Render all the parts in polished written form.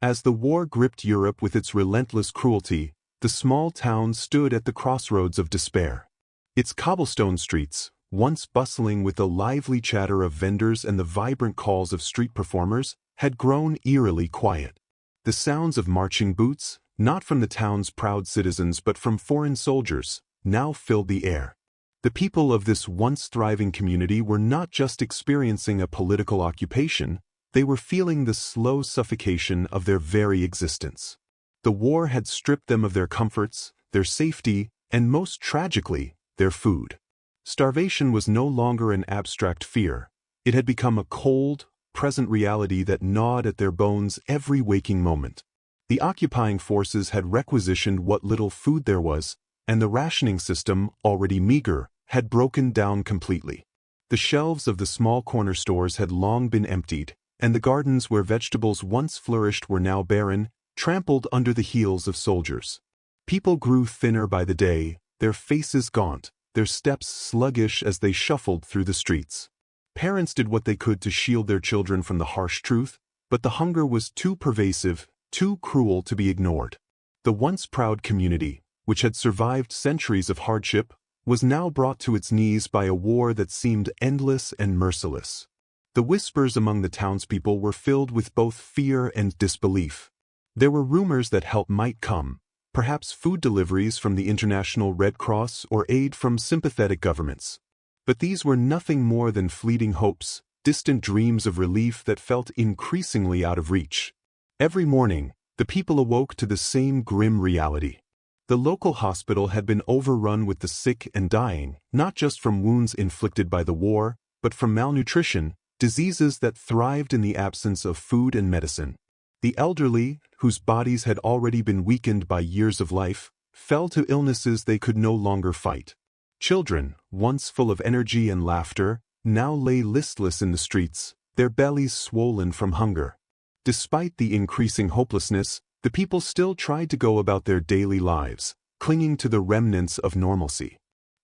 As the war gripped Europe with its relentless cruelty, the small town stood at the crossroads of despair. Its cobblestone streets, once bustling with the lively chatter of vendors and the vibrant calls of street performers, had grown eerily quiet. The sounds of marching boots, not from the town's proud citizens but from foreign soldiers, now filled the air. The people of this once thriving community were not just experiencing a political occupation, they were feeling the slow suffocation of their very existence. The war had stripped them of their comforts, their safety, and most tragically, their food. Starvation was no longer an abstract fear. It had become a cold, present reality that gnawed at their bones every waking moment. The occupying forces had requisitioned what little food there was, and the rationing system, already meager, had broken down completely. The shelves of the small corner stores had long been emptied, and the gardens where vegetables once flourished were now barren, trampled under the heels of soldiers. People grew thinner by the day, their faces gaunt, their steps sluggish as they shuffled through the streets. Parents did what they could to shield their children from the harsh truth, but the hunger was too pervasive, too cruel to be ignored. The once proud community, which had survived centuries of hardship, was now brought to its knees by a war that seemed endless and merciless. The whispers among the townspeople were filled with both fear and disbelief. There were rumors that help might come, perhaps food deliveries from the International Red Cross or aid from sympathetic governments. But these were nothing more than fleeting hopes, distant dreams of relief that felt increasingly out of reach. Every morning, the people awoke to the same grim reality. The local hospital had been overrun with the sick and dying, not just from wounds inflicted by the war, but from malnutrition, diseases that thrived in the absence of food and medicine. The elderly, whose bodies had already been weakened by years of life, fell to illnesses they could no longer fight. Children, once full of energy and laughter, now lay listless in the streets, their bellies swollen from hunger. Despite the increasing hopelessness, the people still tried to go about their daily lives, clinging to the remnants of normalcy.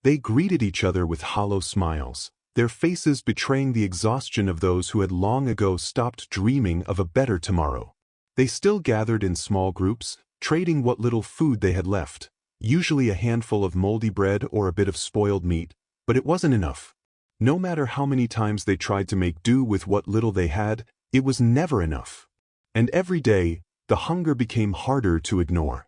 They greeted each other with hollow smiles, their faces betraying the exhaustion of those who had long ago stopped dreaming of a better tomorrow. They still gathered in small groups, trading what little food they had left, usually a handful of moldy bread or a bit of spoiled meat, but it wasn't enough. No matter how many times they tried to make do with what little they had, it was never enough. And every day, the hunger became harder to ignore.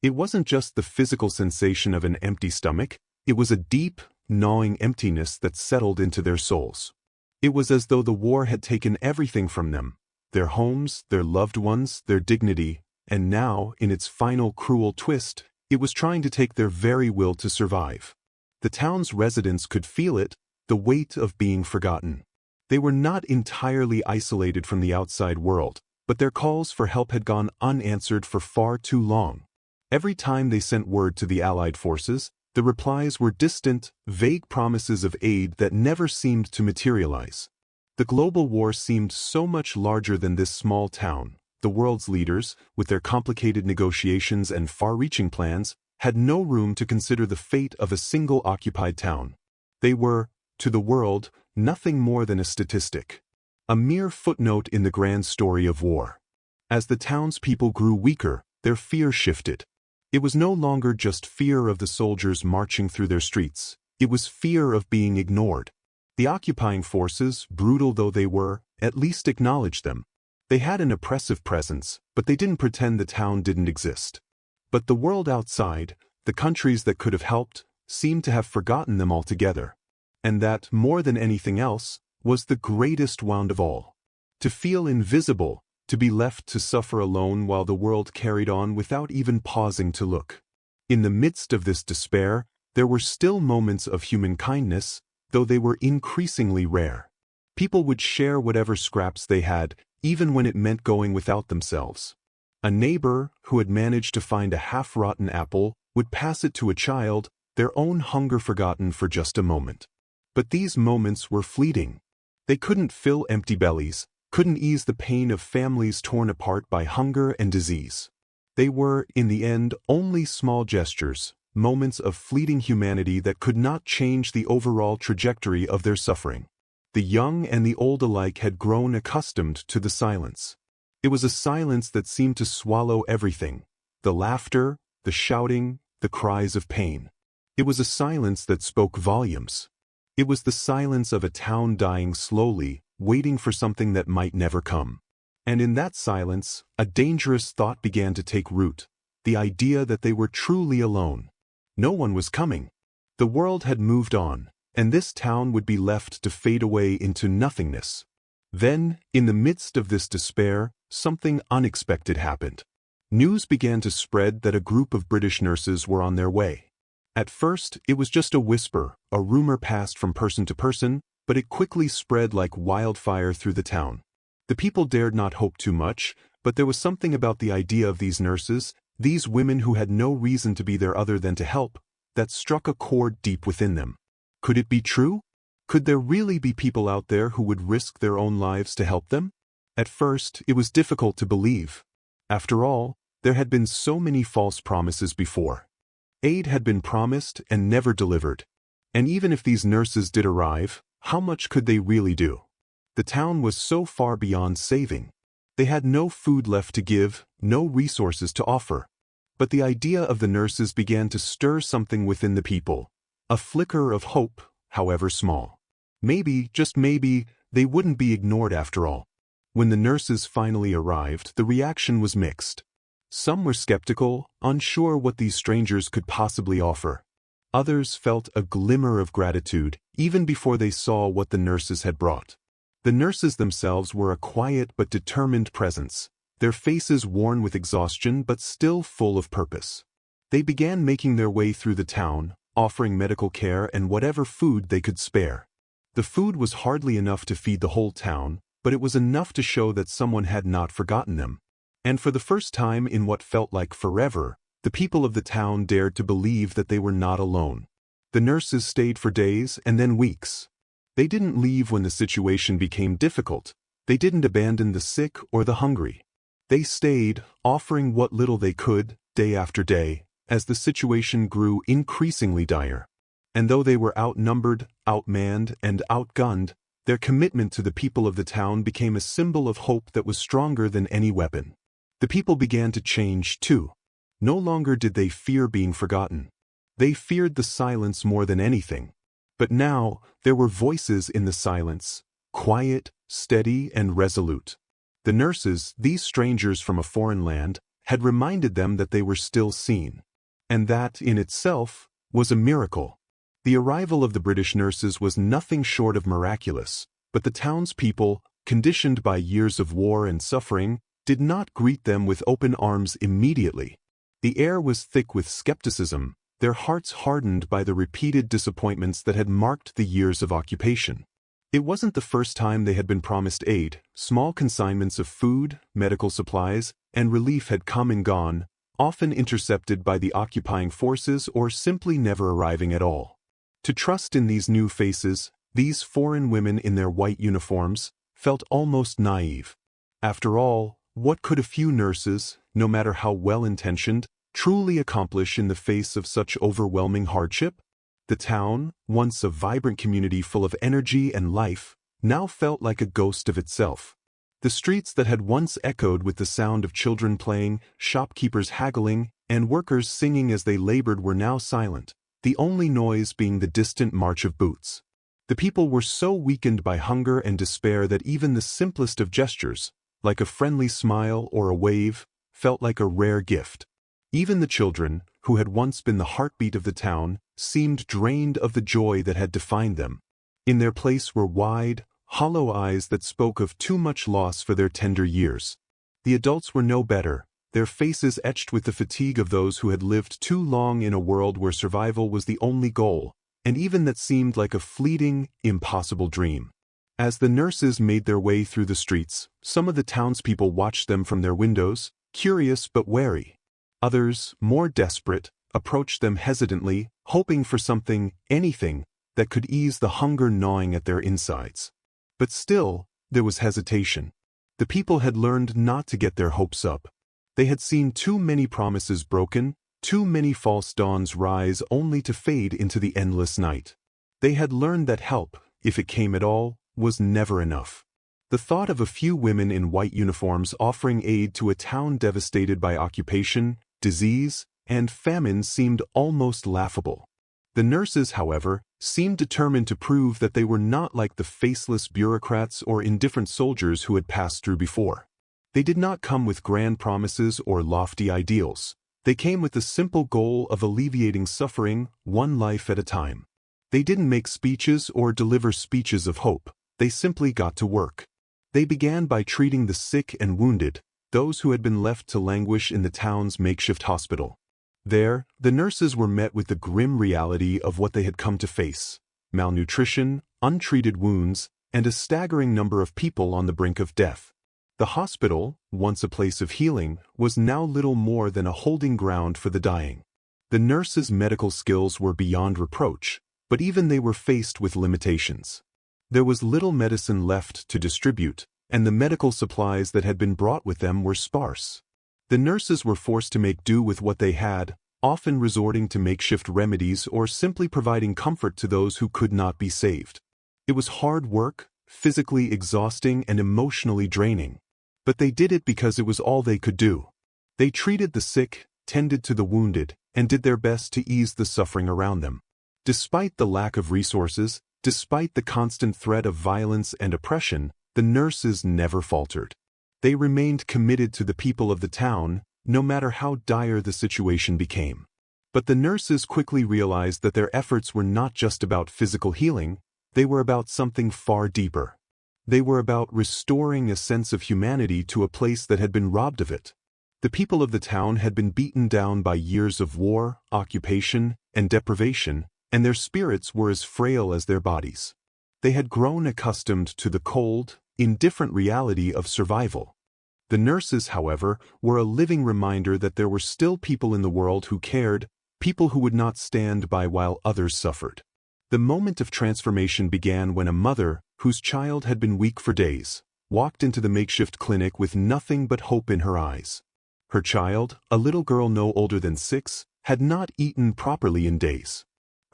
It wasn't just the physical sensation of an empty stomach, it was a deep, gnawing emptiness that settled into their souls. It was as though the war had taken everything from them, their homes, their loved ones, their dignity, and now, in its final cruel twist, it was trying to take their very will to survive. The town's residents could feel it, the weight of being forgotten. They were not entirely isolated from the outside world, but their calls for help had gone unanswered for far too long. Every time they sent word to the Allied forces, the replies were distant, vague promises of aid that never seemed to materialize. The global war seemed so much larger than this small town. The world's leaders, with their complicated negotiations and far-reaching plans, had no room to consider the fate of a single occupied town. They were, to the world, nothing more than a statistic. A mere footnote in the grand story of war. As the townspeople grew weaker, their fear shifted. It was no longer just fear of the soldiers marching through their streets. It was fear of being ignored. The occupying forces, brutal though they were, at least acknowledged them. They had an oppressive presence, but they didn't pretend the town didn't exist. But the world outside, the countries that could have helped, seemed to have forgotten them altogether. And that, more than anything else, was the greatest wound of all. To feel invisible, to be left to suffer alone while the world carried on without even pausing to look. In the midst of this despair, there were still moments of human kindness, though they were increasingly rare. People would share whatever scraps they had, even when it meant going without themselves. A neighbor, who had managed to find a half-rotten apple, would pass it to a child, their own hunger forgotten for just a moment. But these moments were fleeting. They couldn't fill empty bellies, couldn't ease the pain of families torn apart by hunger and disease. They were, in the end, only small gestures, moments of fleeting humanity that could not change the overall trajectory of their suffering. The young and the old alike had grown accustomed to the silence. It was a silence that seemed to swallow everything: the laughter, the shouting, the cries of pain. It was a silence that spoke volumes. It was the silence of a town dying slowly, waiting for something that might never come. And in that silence, a dangerous thought began to take root: the idea that they were truly alone. No one was coming. The world had moved on, and this town would be left to fade away into nothingness. Then, in the midst of this despair, something unexpected happened. News began to spread that a group of British nurses were on their way. At first, it was just a whisper, a rumor passed from person to person, but it quickly spread like wildfire through the town. The people dared not hope too much, but there was something about the idea of these nurses, these women who had no reason to be there other than to help, that struck a chord deep within them. Could it be true? Could there really be people out there who would risk their own lives to help them? At first, it was difficult to believe. After all, there had been so many false promises before. Aid had been promised and never delivered. And even if these nurses did arrive, how much could they really do? The town was so far beyond saving. They had no food left to give, no resources to offer. But the idea of the nurses began to stir something within the people, a flicker of hope, however small. Maybe, just maybe, they wouldn't be ignored after all. When the nurses finally arrived, the reaction was mixed. Some were skeptical, unsure what these strangers could possibly offer. Others felt a glimmer of gratitude, even before they saw what the nurses had brought. The nurses themselves were a quiet but determined presence, their faces worn with exhaustion but still full of purpose. They began making their way through the town, offering medical care and whatever food they could spare. The food was hardly enough to feed the whole town, but it was enough to show that someone had not forgotten them. And for the first time in what felt like forever, the people of the town dared to believe that they were not alone. The nurses stayed for days and then weeks. They didn't leave when the situation became difficult. They didn't abandon the sick or the hungry. They stayed, offering what little they could, day after day, as the situation grew increasingly dire. And though they were outnumbered, outmanned, and outgunned, their commitment to the people of the town became a symbol of hope that was stronger than any weapon. The people began to change, too. No longer did they fear being forgotten. They feared the silence more than anything. But now, there were voices in the silence, quiet, steady, and resolute. The nurses, these strangers from a foreign land, had reminded them that they were still seen. And that, in itself, was a miracle. The arrival of the British nurses was nothing short of miraculous, but the townspeople, conditioned by years of war and suffering, did not greet them with open arms immediately. The air was thick with skepticism, their hearts hardened by the repeated disappointments that had marked the years of occupation. It wasn't the first time they had been promised aid. Small consignments of food, medical supplies, and relief had come and gone, often intercepted by the occupying forces or simply never arriving at all. To trust in these new faces, these foreign women in their white uniforms, felt almost naive. After all, what could a few nurses, no matter how well-intentioned, truly accomplish in the face of such overwhelming hardship? The town, once a vibrant community full of energy and life, now felt like a ghost of itself. The streets that had once echoed with the sound of children playing, shopkeepers haggling, and workers singing as they labored were now silent, the only noise being the distant march of boots. The people were so weakened by hunger and despair that even the simplest of gestures, like a friendly smile or a wave, felt like a rare gift. Even the children, who had once been the heartbeat of the town, seemed drained of the joy that had defined them. In their place were wide, hollow eyes that spoke of too much loss for their tender years. The adults were no better, their faces etched with the fatigue of those who had lived too long in a world where survival was the only goal, and even that seemed like a fleeting, impossible dream. As the nurses made their way through the streets, some of the townspeople watched them from their windows, curious but wary. Others, more desperate, approached them hesitantly, hoping for something, anything, that could ease the hunger gnawing at their insides. But still, there was hesitation. The people had learned not to get their hopes up. They had seen too many promises broken, too many false dawns rise only to fade into the endless night. They had learned that help, if it came at all, was never enough. The thought of a few women in white uniforms offering aid to a town devastated by occupation, disease, and famine seemed almost laughable. The nurses, however, seemed determined to prove that they were not like the faceless bureaucrats or indifferent soldiers who had passed through before. They did not come with grand promises or lofty ideals. They came with the simple goal of alleviating suffering, one life at a time. They didn't make speeches or deliver speeches of hope. They simply got to work. They began by treating the sick and wounded, those who had been left to languish in the town's makeshift hospital. There, the nurses were met with the grim reality of what they had come to face: malnutrition, untreated wounds, and a staggering number of people on the brink of death. The hospital, once a place of healing, was now little more than a holding ground for the dying. The nurses' medical skills were beyond reproach, but even they were faced with limitations. There was little medicine left to distribute, and the medical supplies that had been brought with them were sparse. The nurses were forced to make do with what they had, often resorting to makeshift remedies or simply providing comfort to those who could not be saved. It was hard work, physically exhausting and emotionally draining. But they did it because it was all they could do. They treated the sick, tended to the wounded, and did their best to ease the suffering around them. Despite the lack of resources, despite the constant threat of violence and oppression, the nurses never faltered. They remained committed to the people of the town, no matter how dire the situation became. But the nurses quickly realized that their efforts were not just about physical healing, they were about something far deeper. They were about restoring a sense of humanity to a place that had been robbed of it. The people of the town had been beaten down by years of war, occupation, and deprivation, and their spirits were as frail as their bodies. They had grown accustomed to the cold, indifferent reality of survival. The nurses, however, were a living reminder that there were still people in the world who cared, people who would not stand by while others suffered. The moment of transformation began when a mother, whose child had been weak for days, walked into the makeshift clinic with nothing but hope in her eyes. Her child, a little girl no older than 6, had not eaten properly in days.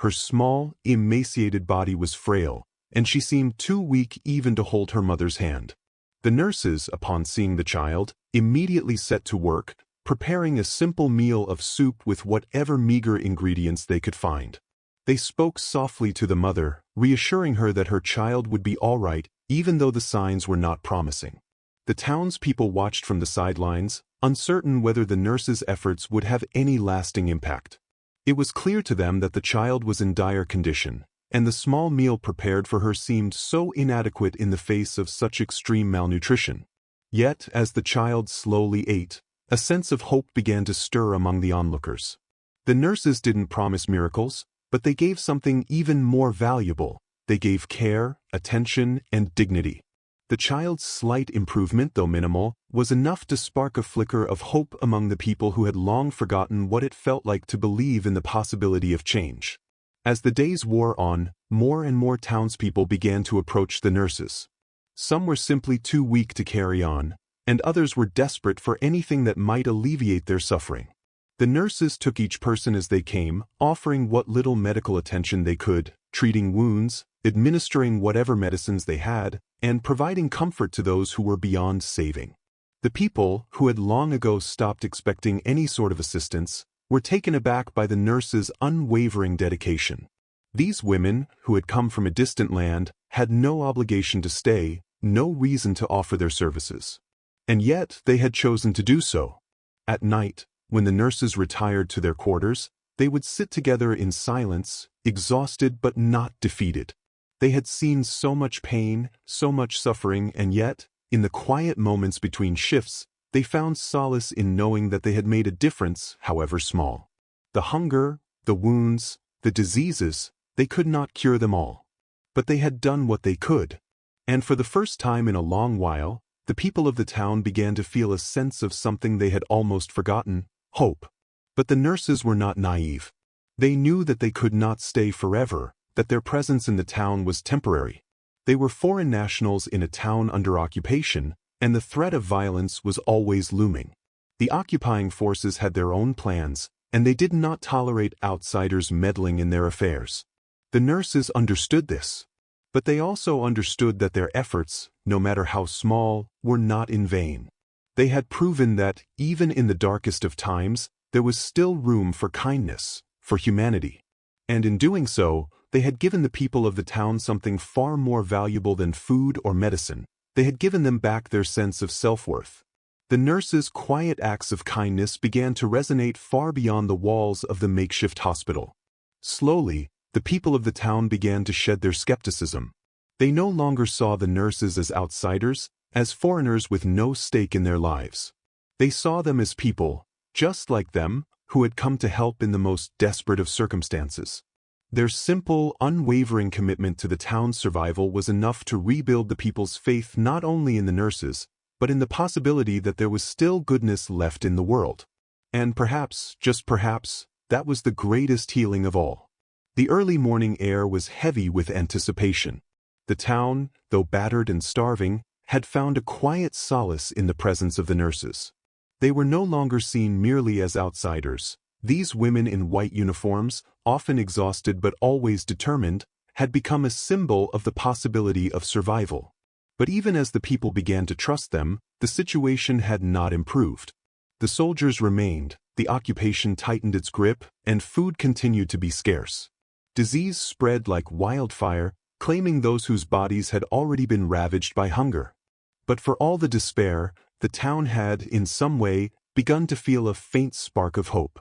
Her small, emaciated body was frail, and she seemed too weak even to hold her mother's hand. The nurses, upon seeing the child, immediately set to work, preparing a simple meal of soup with whatever meager ingredients they could find. They spoke softly to the mother, reassuring her that her child would be all right, even though the signs were not promising. The townspeople watched from the sidelines, uncertain whether the nurses' efforts would have any lasting impact. It was clear to them that the child was in dire condition, and the small meal prepared for her seemed so inadequate in the face of such extreme malnutrition. Yet, as the child slowly ate, a sense of hope began to stir among the onlookers. The nurses didn't promise miracles, but they gave something even more valuable. They gave care, attention, and dignity. The child's slight improvement, though minimal, was enough to spark a flicker of hope among the people who had long forgotten what it felt like to believe in the possibility of change. As the days wore on, more and more townspeople began to approach the nurses. Some were simply too weak to carry on, and others were desperate for anything that might alleviate their suffering. The nurses took each person as they came, offering what little medical attention they could, treating wounds, administering whatever medicines they had, and providing comfort to those who were beyond saving. The people, who had long ago stopped expecting any sort of assistance, were taken aback by the nurses' unwavering dedication. These women, who had come from a distant land, had no obligation to stay, no reason to offer their services. And yet they had chosen to do so. At night, when the nurses retired to their quarters, they would sit together in silence, exhausted but not defeated. They had seen so much pain, so much suffering, and yet, in the quiet moments between shifts, they found solace in knowing that they had made a difference, however small. The hunger, the wounds, the diseases, they could not cure them all. But they had done what they could. And for the first time in a long while, the people of the town began to feel a sense of something they had almost forgotten: hope. But the nurses were not naive. They knew that they could not stay forever, that their presence in the town was temporary. They were foreign nationals in a town under occupation, and the threat of violence was always looming. The occupying forces had their own plans, and they did not tolerate outsiders meddling in their affairs. The nurses understood this. But they also understood that their efforts, no matter how small, were not in vain. They had proven that, even in the darkest of times, there was still room for kindness, for humanity. And in doing so, they had given the people of the town something far more valuable than food or medicine. They had given them back their sense of self-worth. The nurses' quiet acts of kindness began to resonate far beyond the walls of the makeshift hospital. Slowly, the people of the town began to shed their skepticism. They no longer saw the nurses as outsiders, as foreigners with no stake in their lives. They saw them as people, just like them, who had come to help in the most desperate of circumstances. Their simple, unwavering commitment to the town's survival was enough to rebuild the people's faith not only in the nurses, but in the possibility that there was still goodness left in the world. And perhaps, just perhaps, that was the greatest healing of all. The early morning air was heavy with anticipation. The town, though battered and starving, had found a quiet solace in the presence of the nurses. They were no longer seen merely as outsiders. These women in white uniforms, often exhausted but always determined, had become a symbol of the possibility of survival. But even as the people began to trust them, the situation had not improved. The soldiers remained, the occupation tightened its grip, and food continued to be scarce. Disease spread like wildfire, claiming those whose bodies had already been ravaged by hunger. But for all the despair, the town had, in some way, begun to feel a faint spark of hope.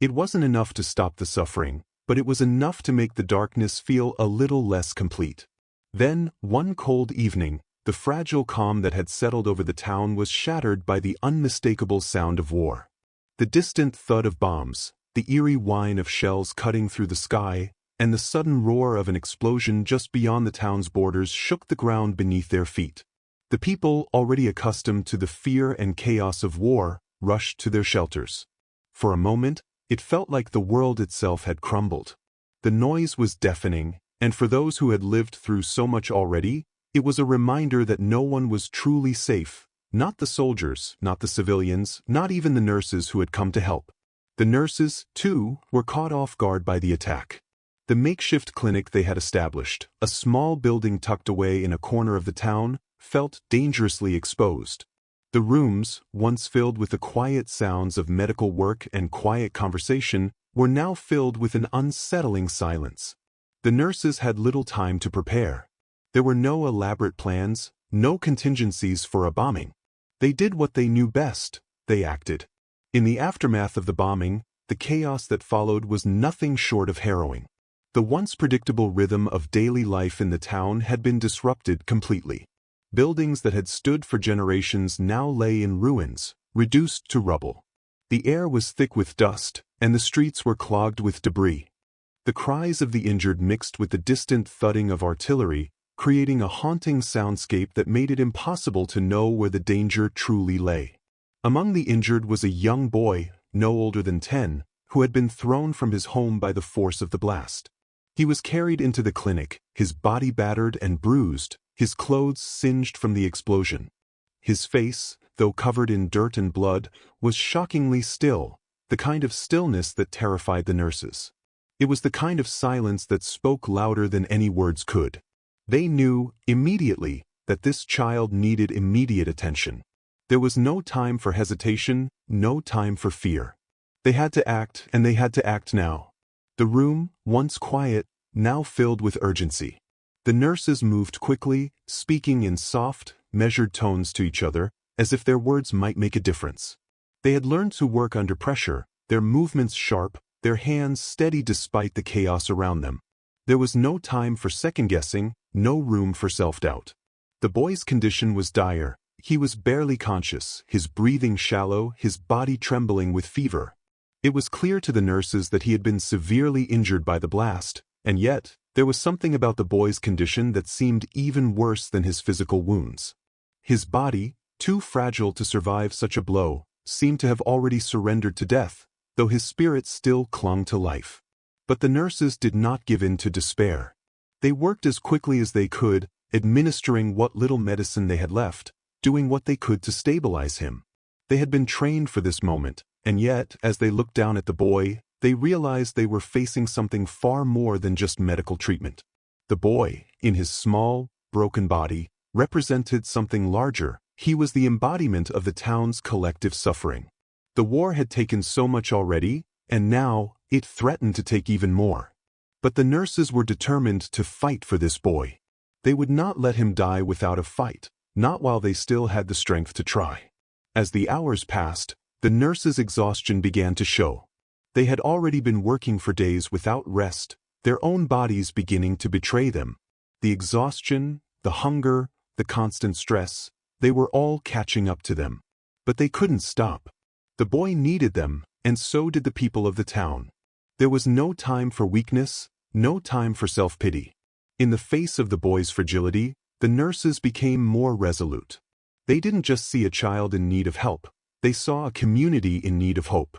It wasn't enough to stop the suffering, but it was enough to make the darkness feel a little less complete. Then, one cold evening, the fragile calm that had settled over the town was shattered by the unmistakable sound of war. The distant thud of bombs, the eerie whine of shells cutting through the sky, and the sudden roar of an explosion just beyond the town's borders shook the ground beneath their feet. The people, already accustomed to the fear and chaos of war, rushed to their shelters. For a moment, it felt like the world itself had crumbled. The noise was deafening, and for those who had lived through so much already, it was a reminder that no one was truly safe, not the soldiers, not the civilians, not even the nurses who had come to help. The nurses, too, were caught off guard by the attack. The makeshift clinic they had established, a small building tucked away in a corner of the town, felt dangerously exposed. The rooms, once filled with the quiet sounds of medical work and quiet conversation, were now filled with an unsettling silence. The nurses had little time to prepare. There were no elaborate plans, no contingencies for a bombing. They did what they knew best, they acted. In the aftermath of the bombing, the chaos that followed was nothing short of harrowing. The once predictable rhythm of daily life in the town had been disrupted completely. Buildings that had stood for generations now lay in ruins, reduced to rubble. The air was thick with dust, and the streets were clogged with debris. The cries of the injured mixed with the distant thudding of artillery, creating a haunting soundscape that made it impossible to know where the danger truly lay. Among the injured was a young boy, no older than 10, who had been thrown from his home by the force of the blast. He was carried into the clinic, his body battered and bruised, his clothes singed from the explosion. His face, though covered in dirt and blood, was shockingly still, the kind of stillness that terrified the nurses. It was the kind of silence that spoke louder than any words could. They knew, immediately, that this child needed immediate attention. There was no time for hesitation, no time for fear. They had to act, and they had to act now. The room, once quiet, now filled with urgency. The nurses moved quickly, speaking in soft, measured tones to each other, as if their words might make a difference. They had learned to work under pressure, their movements sharp, their hands steady despite the chaos around them. There was no time for second-guessing, no room for self-doubt. The boy's condition was dire. He was barely conscious, his breathing shallow, his body trembling with fever. It was clear to the nurses that he had been severely injured by the blast, and yet, there was something about the boy's condition that seemed even worse than his physical wounds. His body, too fragile to survive such a blow, seemed to have already surrendered to death, though his spirit still clung to life. But the nurses did not give in to despair. They worked as quickly as they could, administering what little medicine they had left, doing what they could to stabilize him. They had been trained for this moment, and yet, as they looked down at the boy, they realized they were facing something far more than just medical treatment. The boy, in his small, broken body, represented something larger. He was the embodiment of the town's collective suffering. The war had taken so much already, and now it threatened to take even more. But the nurses were determined to fight for this boy. They would not let him die without a fight, not while they still had the strength to try. As the hours passed, the nurses' exhaustion began to show. They had already been working for days without rest, their own bodies beginning to betray them. The exhaustion, the hunger, the constant stress, they were all catching up to them. But they couldn't stop. The boy needed them, and so did the people of the town. There was no time for weakness, no time for self-pity. In the face of the boy's fragility, the nurses became more resolute. They didn't just see a child in need of help, they saw a community in need of hope.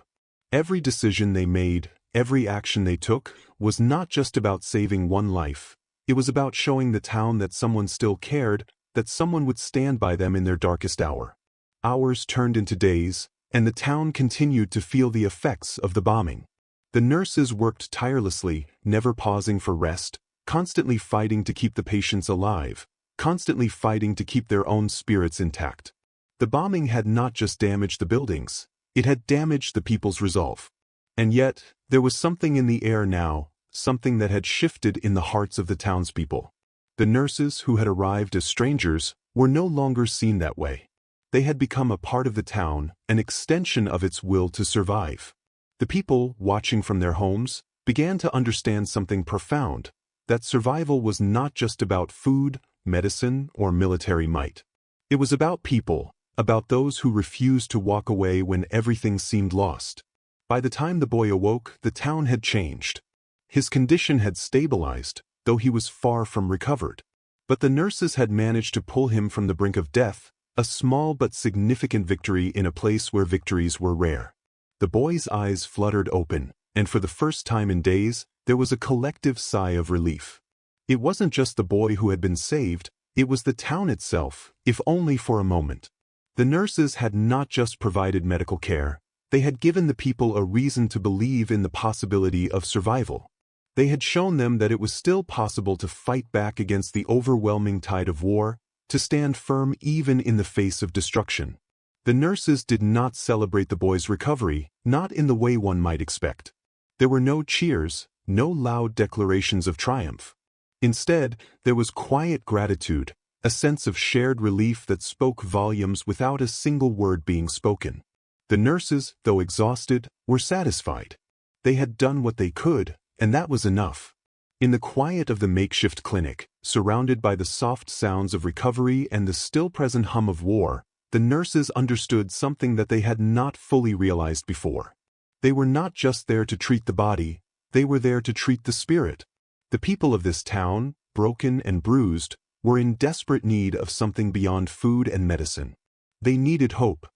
Every decision they made, every action they took, was not just about saving one life. It was about showing the town that someone still cared, that someone would stand by them in their darkest hour. Hours turned into days, and the town continued to feel the effects of the bombing. The nurses worked tirelessly, never pausing for rest, constantly fighting to keep the patients alive, constantly fighting to keep their own spirits intact. The bombing had not just damaged the buildings, it had damaged the people's resolve. And yet, there was something in the air now, something that had shifted in the hearts of the townspeople. The nurses who had arrived as strangers were no longer seen that way. They had become a part of the town, an extension of its will to survive. The people, watching from their homes, began to understand something profound, that survival was not just about food, medicine, or military might. It was about people, about those who refused to walk away when everything seemed lost. By the time the boy awoke, the town had changed. His condition had stabilized, though he was far from recovered. But the nurses had managed to pull him from the brink of death, a small but significant victory in a place where victories were rare. The boy's eyes fluttered open, and for the first time in days, there was a collective sigh of relief. It wasn't just the boy who had been saved, it was the town itself, if only for a moment. The nurses had not just provided medical care, they had given the people a reason to believe in the possibility of survival. They had shown them that it was still possible to fight back against the overwhelming tide of war, to stand firm even in the face of destruction. The nurses did not celebrate the boy's recovery, not in the way one might expect. There were no cheers, no loud declarations of triumph. Instead, there was quiet gratitude, a sense of shared relief that spoke volumes without a single word being spoken. The nurses, though exhausted, were satisfied. They had done what they could, and that was enough. In the quiet of the makeshift clinic, surrounded by the soft sounds of recovery and the still-present hum of war, the nurses understood something that they had not fully realized before. They were not just there to treat the body, they were there to treat the spirit. The people of this town, broken and bruised, were in desperate need of something beyond food and medicine. They needed hope,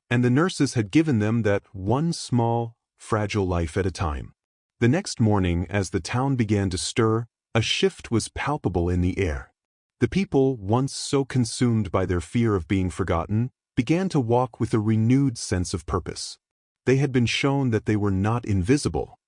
and the nurses had given them that one small, fragile life at a time. The next morning, as the town began to stir, a shift was palpable in the air. The people, once so consumed by their fear of being forgotten, began to walk with a renewed sense of purpose. They had been shown that they were not invisible.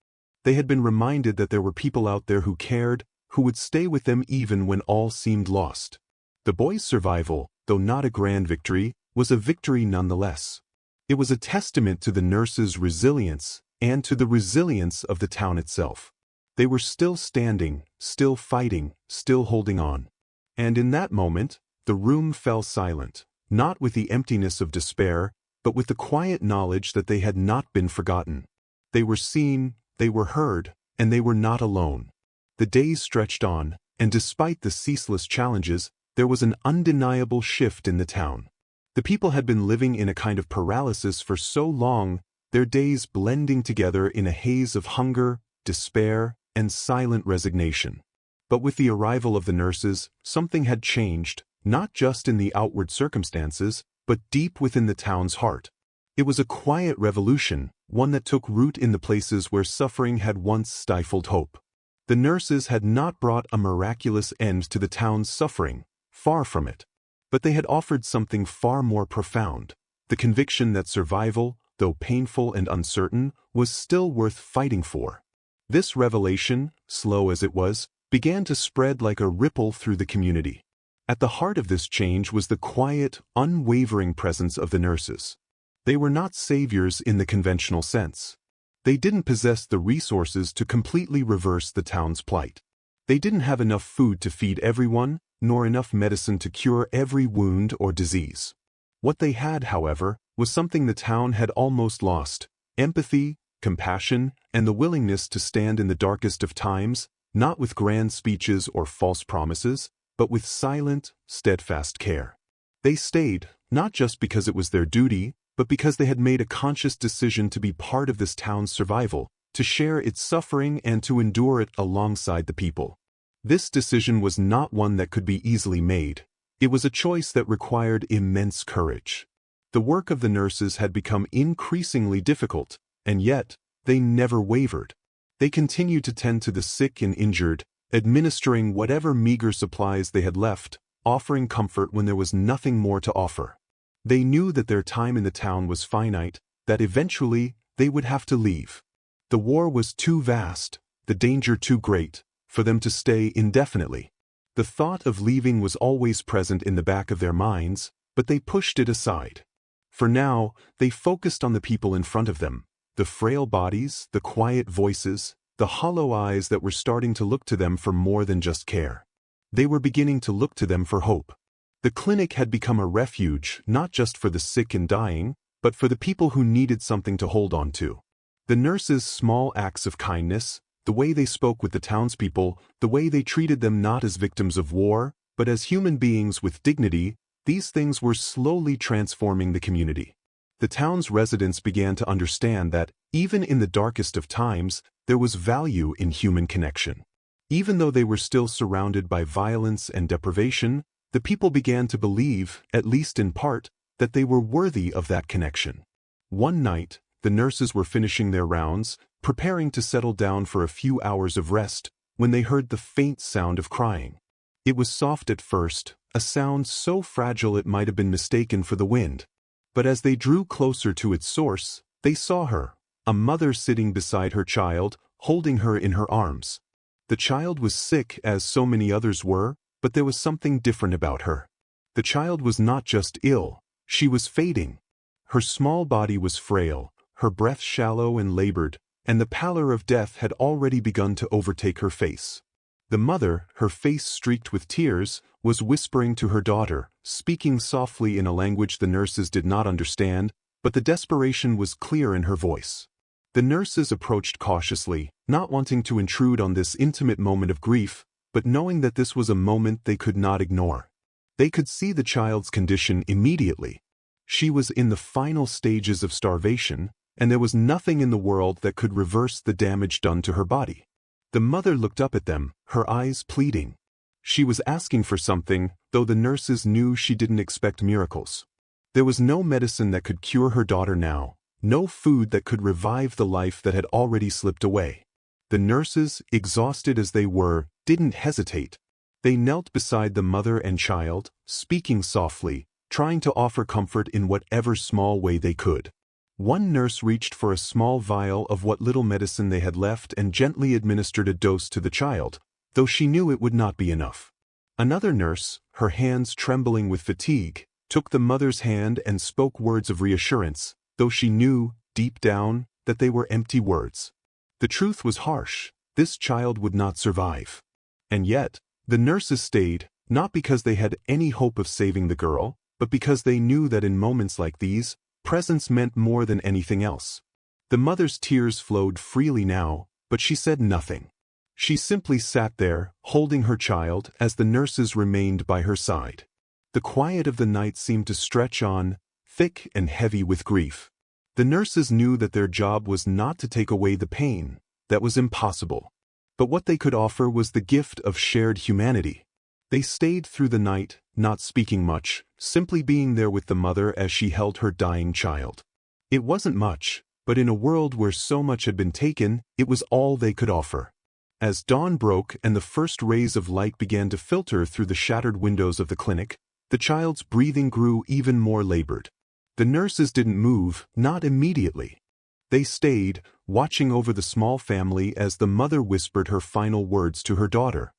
They had been reminded that there were people out there who cared, who would stay with them even when all seemed lost. The boy's survival, though not a grand victory, was a victory nonetheless. It was a testament to the nurses' resilience and to the resilience of the town itself. They were still standing, still fighting, still holding on. And in that moment, the room fell silent, not with the emptiness of despair, but with the quiet knowledge that they had not been forgotten. They were seen, they were heard, and they were not alone. The days stretched on, and despite the ceaseless challenges, there was an undeniable shift in the town. The people had been living in a kind of paralysis for so long, their days blending together in a haze of hunger, despair, and silent resignation. But with the arrival of the nurses, something had changed, not just in the outward circumstances, but deep within the town's heart. It was a quiet revolution, one that took root in the places where suffering had once stifled hope. The nurses had not brought a miraculous end to the town's suffering, far from it. But they had offered something far more profound, the conviction that survival, though painful and uncertain, was still worth fighting for. This revelation, slow as it was, began to spread like a ripple through the community. At the heart of this change was the quiet, unwavering presence of the nurses. They were not saviors in the conventional sense. They didn't possess the resources to completely reverse the town's plight. They didn't have enough food to feed everyone, nor enough medicine to cure every wound or disease. What they had, however, was something the town had almost lost: empathy, compassion, and the willingness to stand in the darkest of times, not with grand speeches or false promises, but with silent, steadfast care. They stayed, not just because it was their duty, but because they had made a conscious decision to be part of this town's survival, to share its suffering and to endure it alongside the people. This decision was not one that could be easily made. It was a choice that required immense courage. The work of the nurses had become increasingly difficult, and yet, they never wavered. They continued to tend to the sick and injured, administering whatever meager supplies they had left, offering comfort when there was nothing more to offer. They knew that their time in the town was finite, that eventually they would have to leave. The war was too vast, the danger too great, for them to stay indefinitely. The thought of leaving was always present in the back of their minds, but they pushed it aside. For now, they focused on the people in front of them, the frail bodies, the quiet voices, the hollow eyes that were starting to look to them for more than just care. They were beginning to look to them for hope. The clinic had become a refuge not just for the sick and dying, but for the people who needed something to hold on to. The nurses' small acts of kindness, the way they spoke with the townspeople, the way they treated them not as victims of war, but as human beings with dignity, these things were slowly transforming the community. The town's residents began to understand that, even in the darkest of times, there was value in human connection. Even though they were still surrounded by violence and deprivation, the people began to believe, at least in part, that they were worthy of that connection. One night, the nurses were finishing their rounds, preparing to settle down for a few hours of rest, when they heard the faint sound of crying. It was soft at first, a sound so fragile it might have been mistaken for the wind. But as they drew closer to its source, they saw her, a mother sitting beside her child, holding her in her arms. The child was sick as so many others were, but there was something different about her. The child was not just ill, she was fading. Her small body was frail, her breath shallow and labored, and the pallor of death had already begun to overtake her face. The mother, her face streaked with tears, was whispering to her daughter, speaking softly in a language the nurses did not understand, but the desperation was clear in her voice. The nurses approached cautiously, not wanting to intrude on this intimate moment of grief, but knowing that this was a moment they could not ignore. They could see the child's condition immediately. She was in the final stages of starvation, and there was nothing in the world that could reverse the damage done to her body. The mother looked up at them, her eyes pleading. She was asking for something, though the nurses knew she didn't expect miracles. There was no medicine that could cure her daughter now, no food that could revive the life that had already slipped away. The nurses, exhausted as they were, didn't hesitate. They knelt beside the mother and child, speaking softly, trying to offer comfort in whatever small way they could. One nurse reached for a small vial of what little medicine they had left and gently administered a dose to the child, though she knew it would not be enough. Another nurse, her hands trembling with fatigue, took the mother's hand and spoke words of reassurance, though she knew, deep down, that they were empty words. The truth was harsh: this child would not survive. And yet, the nurses stayed, not because they had any hope of saving the girl, but because they knew that in moments like these, presence meant more than anything else. The mother's tears flowed freely now, but she said nothing. She simply sat there, holding her child, as the nurses remained by her side. The quiet of the night seemed to stretch on, thick and heavy with grief. The nurses knew that their job was not to take away the pain. That was impossible. But what they could offer was the gift of shared humanity. They stayed through the night, not speaking much, simply being there with the mother as she held her dying child. It wasn't much, but in a world where so much had been taken, it was all they could offer. As dawn broke and the first rays of light began to filter through the shattered windows of the clinic, the child's breathing grew even more labored. The nurses didn't move, not immediately. They stayed, watching over the small family as the mother whispered her final words to her daughter.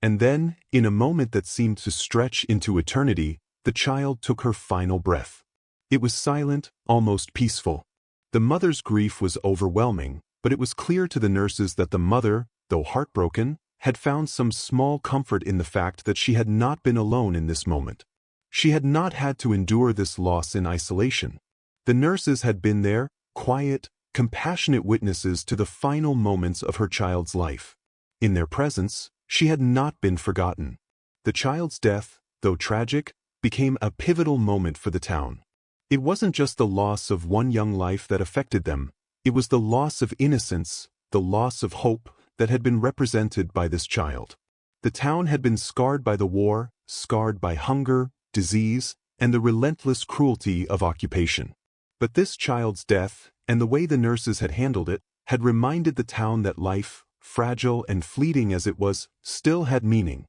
And then, in a moment that seemed to stretch into eternity, the child took her final breath. It was silent, almost peaceful. The mother's grief was overwhelming, but it was clear to the nurses that the mother, though heartbroken, had found some small comfort in the fact that she had not been alone in this moment. She had not had to endure this loss in isolation. The nurses had been there, quiet, compassionate witnesses to the final moments of her child's life. In their presence, she had not been forgotten. The child's death, though tragic, became a pivotal moment for the town. It wasn't just the loss of one young life that affected them, it was the loss of innocence, the loss of hope that had been represented by this child. The town had been scarred by the war, scarred by hunger, disease, and the relentless cruelty of occupation. But this child's death, and the way the nurses had handled it, had reminded the town that life, fragile and fleeting as it was, still had meaning.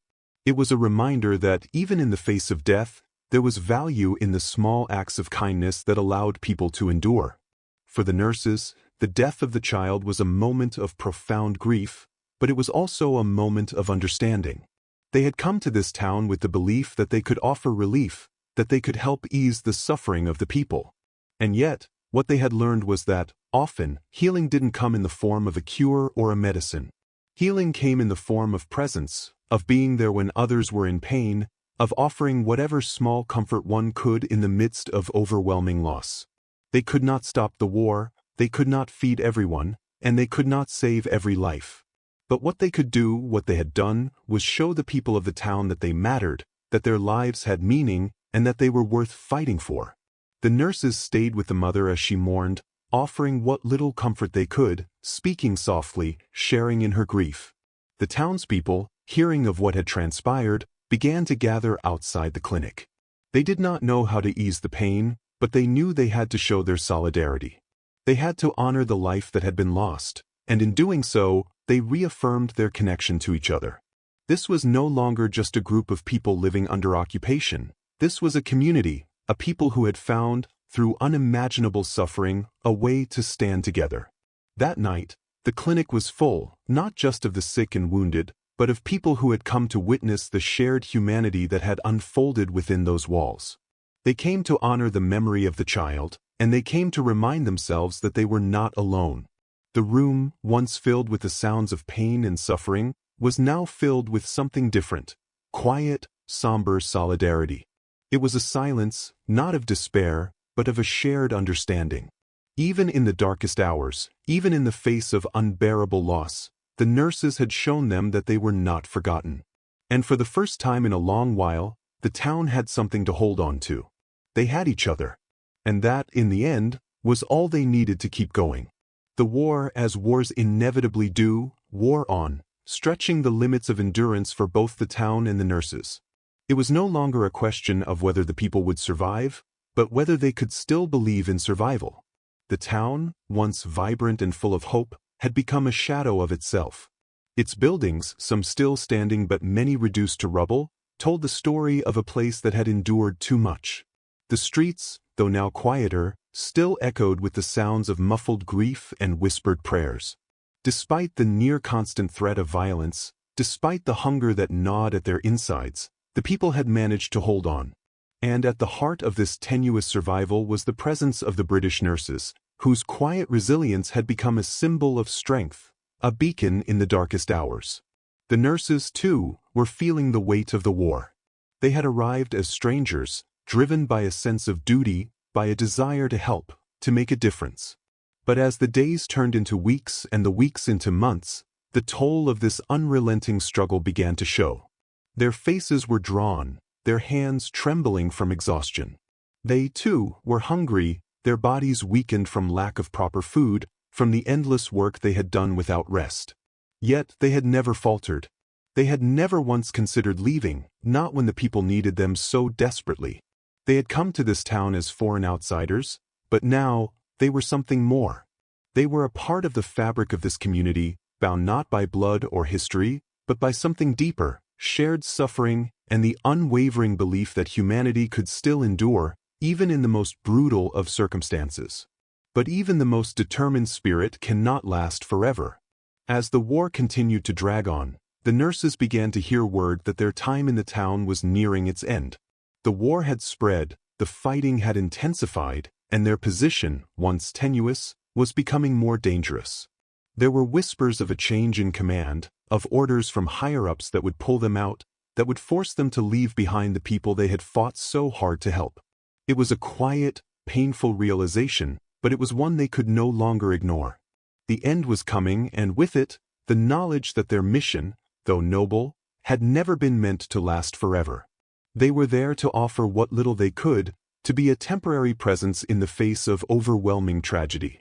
It was a reminder that, even in the face of death, there was value in the small acts of kindness that allowed people to endure. For the nurses, the death of the child was a moment of profound grief, but it was also a moment of understanding. They had come to this town with the belief that they could offer relief, that they could help ease the suffering of the people. And yet, what they had learned was that, often, healing didn't come in the form of a cure or a medicine. Healing came in the form of presence, of being there when others were in pain, of offering whatever small comfort one could in the midst of overwhelming loss. They could not stop the war, they could not feed everyone, and they could not save every life. But what they could do, what they had done, was show the people of the town that they mattered, that their lives had meaning, and that they were worth fighting for. The nurses stayed with the mother as she mourned, offering what little comfort they could, speaking softly, sharing in her grief. The townspeople, hearing of what had transpired, began to gather outside the clinic. They did not know how to ease the pain, but they knew they had to show their solidarity. They had to honor the life that had been lost, and in doing so, they reaffirmed their connection to each other. This was no longer just a group of people living under occupation. This was a community, a people who had found, through unimaginable suffering, a way to stand together. That night, the clinic was full, not just of the sick and wounded, but of people who had come to witness the shared humanity that had unfolded within those walls. They came to honor the memory of the child, and they came to remind themselves that they were not alone. The room, once filled with the sounds of pain and suffering, was now filled with something different, quiet, somber solidarity. It was a silence, not of despair, but of a shared understanding. Even in the darkest hours, even in the face of unbearable loss, the nurses had shown them that they were not forgotten. And for the first time in a long while, the town had something to hold on to. They had each other. And that, in the end, was all they needed to keep going. The war, as wars inevitably do, wore on, stretching the limits of endurance for both the town and the nurses. It was no longer a question of whether the people would survive, but whether they could still believe in survival. The town, once vibrant and full of hope, had become a shadow of itself. Its buildings, some still standing but many reduced to rubble, told the story of a place that had endured too much. The streets, though now quieter, still echoed with the sounds of muffled grief and whispered prayers. Despite the near-constant threat of violence, despite the hunger that gnawed at their insides, the people had managed to hold on. And at the heart of this tenuous survival was the presence of the British nurses, whose quiet resilience had become a symbol of strength, a beacon in the darkest hours. The nurses, too, were feeling the weight of the war. They had arrived as strangers, driven by a sense of duty, by a desire to help, to make a difference. But as the days turned into weeks and the weeks into months, the toll of this unrelenting struggle began to show. Their faces were drawn, their hands trembling from exhaustion. They, too, were hungry, their bodies weakened from lack of proper food, from the endless work they had done without rest. Yet they had never faltered. They had never once considered leaving, not when the people needed them so desperately. They had come to this town as foreign outsiders, but now they were something more. They were a part of the fabric of this community, bound not by blood or history, but by something deeper, shared suffering, and the unwavering belief that humanity could still endure, even in the most brutal of circumstances. But even the most determined spirit cannot last forever. As the war continued to drag on, The nurses began to hear word that their time in the town was nearing its end. The war had spread, the fighting had intensified, and their position, once tenuous, was becoming more dangerous. There were whispers of a change in command, of orders from higher-ups that would pull them out, that would force them to leave behind the people they had fought so hard to help. It was a quiet, painful realization, but it was one they could no longer ignore. The end was coming, and with it, the knowledge that their mission, though noble, had never been meant to last forever. They were there to offer what little they could, to be a temporary presence in the face of overwhelming tragedy.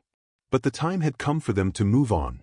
But the time had come for them to move on,